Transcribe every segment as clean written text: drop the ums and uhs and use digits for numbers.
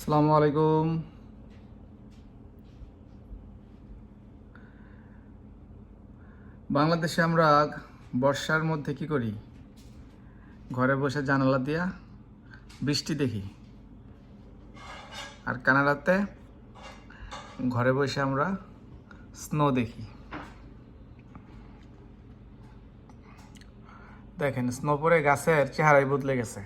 আসসালামু আলাইকুম। বাংলাদেশে আমরা বর্ষার মধ্যে কি করি? ঘরে বসে জানালা দিয়া বৃষ্টি দেখি। আর কানাডাতে ঘরে বসে আমরা স্নো দেখি। দেখেন, স্নো পরে গাছের চেহারাই বদলে গেছে।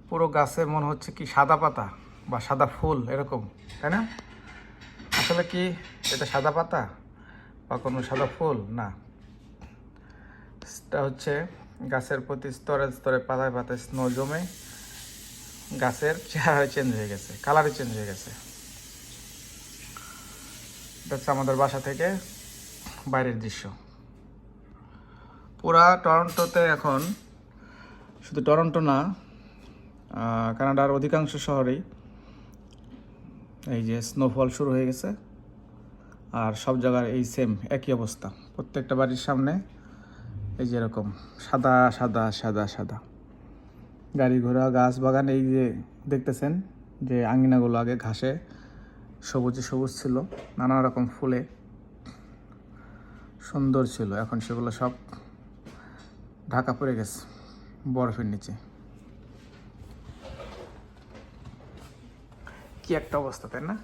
পুরো গাছে মনে হচ্ছে কি সাদা পাতা বা সাদা ফুল, এরকম, তাই না? আসলে কি এটা সাদা পাতা বা কোনো সাদা ফুল না, এটা হচ্ছে গাছের প্রতি স্তরে স্তরে পাতায় পাতায় স্নো জমে গাছের চেহারা চেঞ্জ হয়ে গেছে, কালারই চেঞ্জ হয়ে গেছে। এটা হচ্ছে আমাদের বাসা থেকে বাইরের দৃশ্য। পুরা টরন্টোতে এখন, শুধু টরন্টো না, কানাডার অধিকাংশ শহরেই এই যে স্নোফল শুরু হয়ে গেছে। আর সব জায়গার এই সেম একই অবস্থা। প্রত্যেকটা বাড়ির সামনে এই যে এরকম সাদা সাদা সাদা সাদা গাড়ি ঘোড়া, গাছ বাগান। এই যে দেখতেছেন যে আঙিনাগুলো আগে ঘাসে সবুজে সবুজ ছিল, নানা রকম ফুলে সুন্দর ছিল, এখন সেগুলো সব ঢাকা পড়ে গেছে বরফের নিচে। কি একটা অবস্থা, তাই না?